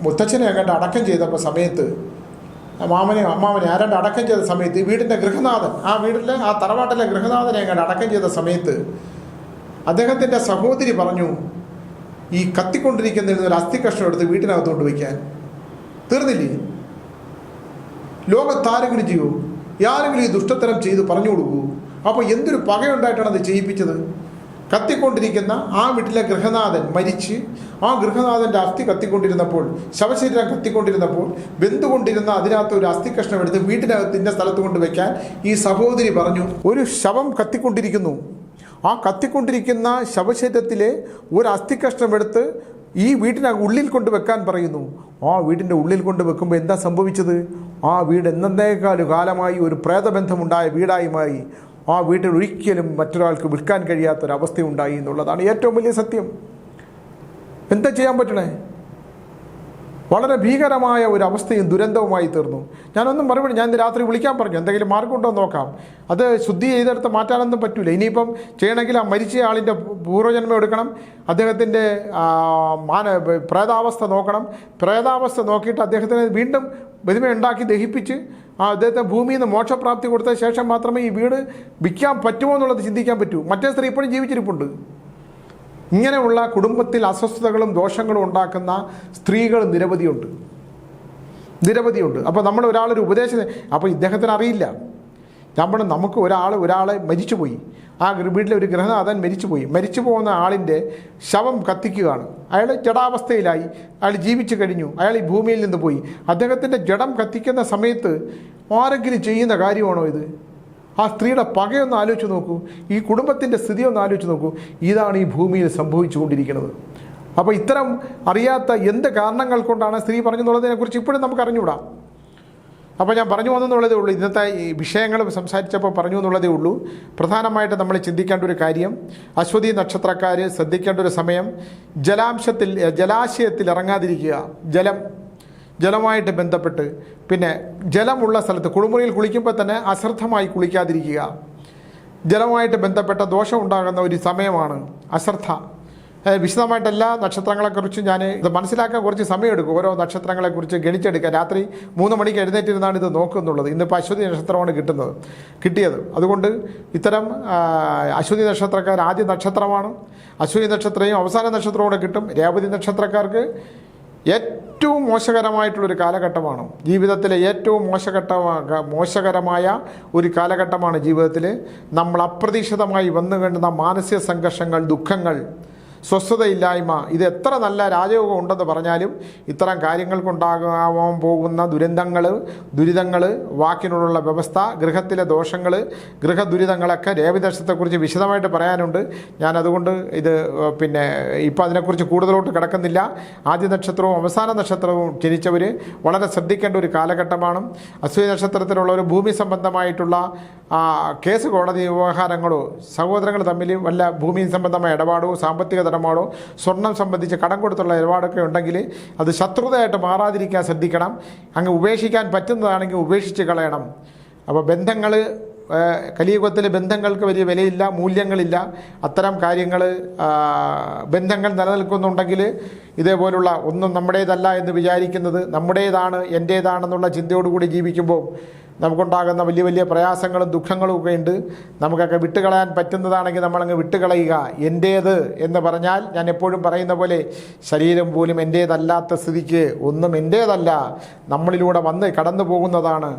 മുത്തച്ഛനെ അങ്ങോട്ട് അടക്കം ചെയ്തപ്പോൾ സമയത്ത് മാമനെയോ അമ്മാവനെ ആരാണ്ട് അടക്കം ചെയ്ത സമയത്ത് ഈ വീടിൻ്റെ ഗൃഹനാഥൻ, ആ വീട്ടിലെ ആ തറവാട്ടിലെ ഗൃഹനാഥനെ അങ്ങോട്ട് അടക്കം ചെയ്ത സമയത്ത് അദ്ദേഹത്തിൻ്റെ സഹോദരി പറഞ്ഞു, ഈ കത്തിക്കൊണ്ടിരിക്കുന്ന ഒരു അസ്ഥി കഷ്ണം എടുത്ത് വീട്ടിനകത്തോട്ട് വയ്ക്കാൻ. തീർന്നില്ലേ? ലോകത്താരെങ്കിലും ചെയ്യൂ, ആരെങ്കിലും ഈ ദുഷ്ടത്തരം ചെയ്ത് പറഞ്ഞു കൊടുക്കൂ. അപ്പോൾ എന്തൊരു പകയുണ്ടായിട്ടാണ് അത് ചെയ്യിപ്പിച്ചത്? കത്തിക്കൊണ്ടിരിക്കുന്ന ആ വീട്ടിലെ ഗൃഹനാഥൻ മരിച്ച് ആ ഗൃഹനാഥൻ്റെ അസ്ഥി കത്തിക്കൊണ്ടിരുന്നപ്പോൾ, ശവശരീരം കത്തിക്കൊണ്ടിരുന്നപ്പോൾ വെന്തുകൊണ്ടിരുന്ന അതിനകത്ത് ഒരു അസ്ഥി കഷ്ണം എടുത്ത് വീട്ടിനകത്തിൻ്റെ സ്ഥലത്ത് കൊണ്ട് വയ്ക്കാൻ ഈ സഹോദരി പറഞ്ഞു. ഒരു ശവം കത്തിക്കൊണ്ടിരിക്കുന്നു, ആ കത്തിക്കൊണ്ടിരിക്കുന്ന ശവശരീരത്തിലെ ഒരു അസ്ഥി കഷ്ണം എടുത്ത് ഈ ഉള്ളിൽ കൊണ്ട് വെക്കാൻ പറയുന്നു. ആ വീടിൻ്റെ ഉള്ളിൽ കൊണ്ട് വെക്കുമ്പോൾ എന്താ സംഭവിച്ചത്? ആ വീട് എന്നേക്കാളും കാലമായി ഒരു പ്രേതബന്ധമുണ്ടായ വീടായി മാറി. ആ വീട്ടിൽ ഒരിക്കലും മറ്റൊരാൾക്ക് വിൽക്കാൻ കഴിയാത്തൊരവസ്ഥയുണ്ടായി എന്നുള്ളതാണ് ഏറ്റവും വലിയ സത്യം. എന്താ ചെയ്യാൻ പറ്റണേ? വളരെ ഭീകരമായ ഒരു അവസ്ഥയും ദുരന്തവുമായി തീർന്നു. ഞാനൊന്നും മറുപടി, ഞാൻ ഇന്ന് രാത്രി വിളിക്കാൻ പറഞ്ഞു, എന്തെങ്കിലും മാർഗമുണ്ടോ നോക്കാം. അത് ശുദ്ധി ചെയ്തെടുത്ത് മാറ്റാനൊന്നും പറ്റില്ല. ഇനിയിപ്പം ചെയ്യണമെങ്കിൽ ആ മരിച്ച ആളിൻ്റെ പൂർവ്വജന്മം എടുക്കണം, അദ്ദേഹത്തിൻ്റെ പ്രേതാവസ്ഥ നോക്കണം. പ്രേതാവസ്ഥ നോക്കിയിട്ട് അദ്ദേഹത്തിന് വീണ്ടും ബലിമ ഉണ്ടാക്കി ദഹിപ്പിച്ച് അദ്ദേഹത്തെ ഭൂമിയിൽ നിന്ന് മോക്ഷപ്രാപ്തി കൊടുത്ത ശേഷം മാത്രമേ ഈ വീട് വിൽക്കാൻ പറ്റുമോ എന്നുള്ളത് ചിന്തിക്കാൻ പറ്റൂ. മറ്റേ സ്ത്രീ ഇപ്പോഴും ജീവിച്ചിരിപ്പുണ്ട്. ഇങ്ങനെയുള്ള കുടുംബത്തിൽ അസ്വസ്ഥതകളും ദോഷങ്ങളും ഉണ്ടാക്കുന്ന സ്ത്രീകൾ നിരവധിയുണ്ട്. അപ്പോൾ നമ്മൾ ഒരാളൊരു ഉപദേശം, അപ്പോൾ ഇദ്ദേഹത്തിന് അറിയില്ല. നമുക്ക് ഒരാളെ മരിച്ചുപോയി, ആ വീട്ടിലെ ഒരു ഗൃഹനാഥൻ മരിച്ചുപോയി. മരിച്ചു പോകുന്ന ആളിൻ്റെ ശവം കത്തിക്കുകയാണ്. അയാൾ ജഡാവസ്ഥയിലായി, അയാൾ ജീവിച്ചു കഴിഞ്ഞു, അയാൾ ഈ ഭൂമിയിൽ നിന്ന് പോയി. അദ്ദേഹത്തിൻ്റെ ജഡം കത്തിക്കുന്ന സമയത്ത് ആരെങ്കിലും ചെയ്യുന്ന കാര്യമാണോ ഇത്? ആ സ്ത്രീയുടെ പകയൊന്ന് ആലോചിച്ച് നോക്കൂ, ഈ കുടുംബത്തിൻ്റെ സ്ഥിതി ഒന്ന് ആലോചിച്ച് നോക്കൂ. ഇതാണ് ഈ ഭൂമിയിൽ സംഭവിച്ചുകൊണ്ടിരിക്കുന്നത്. അപ്പോൾ ഇത്തരം അറിയാത്ത എന്ത് കാരണങ്ങൾ കൊണ്ടാണ് സ്ത്രീ പറഞ്ഞെന്നുള്ളതിനെക്കുറിച്ച് ഇപ്പോഴും നമുക്ക് അറിഞ്ഞുകൂടാ. അപ്പോൾ ഞാൻ പറഞ്ഞു വന്നെന്നുള്ളതേ ഉള്ളൂ. ഇന്നത്തെ ഈ വിഷയങ്ങൾ സംസാരിച്ചപ്പോൾ പറഞ്ഞു എന്നുള്ളതേ ഉള്ളൂ. പ്രധാനമായിട്ട് നമ്മൾ ചിന്തിക്കേണ്ട ഒരു കാര്യം, അശ്വതി നക്ഷത്രക്കാർ ശ്രദ്ധിക്കേണ്ട ഒരു സമയം, ജലാശയത്തിൽ ഇറങ്ങാതിരിക്കുക. ജലമായിട്ട് ബന്ധപ്പെട്ട്, പിന്നെ ജലമുള്ള സ്ഥലത്ത് കുളിമുറിയിൽ കുളിക്കുമ്പോൾ തന്നെ അശ്രദ്ധമായി കുളിക്കാതിരിക്കുക. ജലമായിട്ട് ബന്ധപ്പെട്ട ദോഷം ഉണ്ടാകുന്ന ഒരു സമയമാണ് അശ്രദ്ധ. വിശദമായിട്ട് എല്ലാ നക്ഷത്രങ്ങളെക്കുറിച്ചും ഞാൻ ഇത് മനസ്സിലാക്കാൻ കുറച്ച് സമയമെടുക്കും. ഓരോ നക്ഷത്രങ്ങളെക്കുറിച്ച് ഗണിച്ചെടുക്കാൻ രാത്രി 3 മണിക്ക് എഴുന്നേറ്റിരുന്നാണ് ഇത് നോക്കുന്നുള്ളത്. ഇന്നിപ്പോൾ അശ്വതി നക്ഷത്രമാണ് കിട്ടിയത്. അതുകൊണ്ട് ഇത്തരം അശ്വതി നക്ഷത്രക്കാർ ആദ്യ നക്ഷത്രമാണ്. അശ്വതി നക്ഷത്രവും അവസാന നക്ഷത്രവും കൂടെ കിട്ടും. രേവതി നക്ഷത്രക്കാർക്ക് ഏറ്റവും മോശകരമായിട്ടുള്ളൊരു കാലഘട്ടമാണ്. ജീവിതത്തിലെ ഏറ്റവും മോശകരമായ ഒരു കാലഘട്ടമാണ് ജീവിതത്തിൽ. നമ്മൾ അപ്രതീക്ഷിതമായി വന്നു കണ്ടുന്ന മാനസിക സംഘർഷങ്ങൾ, ദുഃഖങ്ങൾ, സ്വസ്ഥതയില്ലായ്മ, ഇത് എത്ര നല്ല രാജയോഗം ഉണ്ടെന്ന് പറഞ്ഞാലും ഇത്തരം കാര്യങ്ങൾക്കുണ്ടാകാൻ പോകുന്ന ദുരിതങ്ങൾ, വാക്കിനോടുള്ള വ്യവസ്ഥ, ഗൃഹത്തിലെ ദോഷങ്ങൾ, ഗൃഹദുരിതങ്ങളൊക്കെ രേവതിനക്ഷത്രത്തെക്കുറിച്ച് വിശദമായിട്ട് പറയാനുണ്ട്. ഞാനതുകൊണ്ട് ഇപ്പോൾ അതിനെക്കുറിച്ച് കൂടുതലോട്ട് കിടക്കുന്നില്ല. ആദ്യ നക്ഷത്രവും അവസാന നക്ഷത്രവും ജനിച്ചവർ വളരെ ശ്രദ്ധിക്കേണ്ട ഒരു കാലഘട്ടമാണ്. അശ്വതി നക്ഷത്രത്തിലുള്ളവർ ഭൂമി സംബന്ധമായിട്ടുള്ള കേസ് കോടതി വ്യവഹാരങ്ങളോ, സഹോദരങ്ങൾ തമ്മിൽ വല്ല ഭൂമി സംബന്ധമായ ഇടപാടോ, സാമ്പത്തിക ഇടപാടോ, സ്വർണം സംബന്ധിച്ച് കടം കൊടുത്തുള്ള ഇടപാടൊക്കെ ഉണ്ടെങ്കിൽ അത് ശത്രുതയായിട്ട് മാറാതിരിക്കാൻ ശ്രദ്ധിക്കണം. അങ്ങ് ഉപേക്ഷിക്കാൻ പറ്റുന്നതാണെങ്കിൽ ഉപേക്ഷിച്ച് കളയണം. അപ്പോൾ കലിയുഗത്തിലെ ബന്ധങ്ങൾക്ക് വലിയ വിലയില്ല, മൂല്യങ്ങളില്ല. അത്തരം ബന്ധങ്ങൾ നിലനിൽക്കുന്നുണ്ടെങ്കിൽ ഇതേപോലുള്ള ഒന്നും നമ്മുടേതല്ല എന്ന് വിചാരിക്കുന്നത്, നമ്മുടേതാണ്, എൻ്റേതാണെന്നുള്ള ചിന്തയോടുകൂടി ജീവിക്കുമ്പോൾ നമുക്കുണ്ടാകുന്ന വലിയ വലിയ പ്രയാസങ്ങളും ദുഃഖങ്ങളും ഒക്കെ ഉണ്ട്. നമുക്കൊക്കെ വിട്ടുകളയാൻ പറ്റുന്നതാണെങ്കിൽ നമ്മളങ്ങ് വിട്ടുകളയുക. എൻ്റേത് എന്ന് പറഞ്ഞാൽ, ഞാൻ എപ്പോഴും പറയുന്ന പോലെ, ശരീരം പോലും എൻ്റേതല്ലാത്ത സ്ഥിതിക്ക് ഒന്നും എൻ്റേതല്ല, നമ്മളിലൂടെ കടന്നു പോകുന്നതാണ്.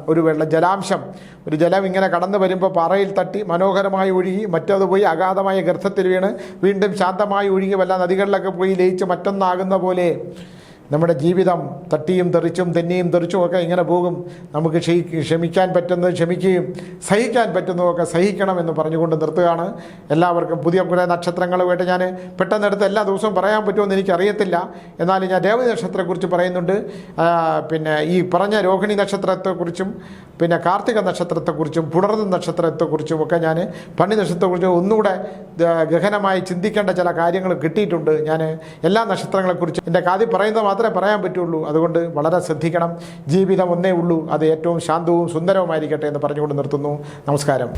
ഒരു ജലം ഇങ്ങനെ കടന്നു വരുമ്പോൾ പാറയിൽ തട്ടി മനോഹരമായി ഒഴുകി മറ്റത് പോയി അഗാധമായ ഗർത്തത്തിൽ വീണ് വീണ്ടും ശാന്തമായി ഒഴുകി വല്ല നദികളിലൊക്കെ പോയി ലയിച്ച് മറ്റൊന്നാകുന്ന പോലെ നമ്മുടെ ജീവിതം തട്ടിയും തെറിച്ചും തെന്നിയും തെറിച്ചുമൊക്കെ ഇങ്ങനെ പോകും. നമുക്ക് ക്ഷമിക്കാൻ പറ്റുന്നത് ക്ഷമിക്കുകയും സഹിക്കാൻ പറ്റുന്നതൊക്കെ സഹിക്കണമെന്ന് പറഞ്ഞുകൊണ്ട് നിർത്തുകയാണ്. എല്ലാവർക്കും പുതിയ നക്ഷത്രങ്ങളുമായിട്ട് ഞാൻ പെട്ടെന്നെടുത്ത് എല്ലാ ദിവസവും പറയാൻ പറ്റുമെന്ന് എനിക്കറിയത്തില്ല. എന്നാലും ഞാൻ രേവതി നക്ഷത്രത്തെക്കുറിച്ച് പറയുന്നുണ്ട്. ഈ പറഞ്ഞ രോഹിണി നക്ഷത്രത്തെക്കുറിച്ചും കാർത്തിക നക്ഷത്രത്തെക്കുറിച്ചും പുണർന്ന നക്ഷത്രത്തെക്കുറിച്ചും ഒക്കെ ഞാൻ ഭരണി നക്ഷത്രത്തെക്കുറിച്ച് ഒന്നുകൂടെ ഗഹനമായി ചിന്തിക്കേണ്ട ചില കാര്യങ്ങൾ കിട്ടിയിട്ടുണ്ട്. ഞാൻ എല്ലാ നക്ഷത്രങ്ങളെക്കുറിച്ചും എൻ്റെ കാതിൽ പറയുന്നത് മാത്രമേ പറയാൻ പറ്റുള്ളൂ. അതുകൊണ്ട് വളരെ ശ്രദ്ധിക്കണം. ജീവിതം ഒന്നേ ഉള്ളൂ, അത് ഏറ്റവും ശാന്തവും സുന്ദരവുമായിരിക്കട്ടെ എന്ന് പറഞ്ഞുകൊണ്ട് നിർത്തുന്നു. നമസ്കാരം.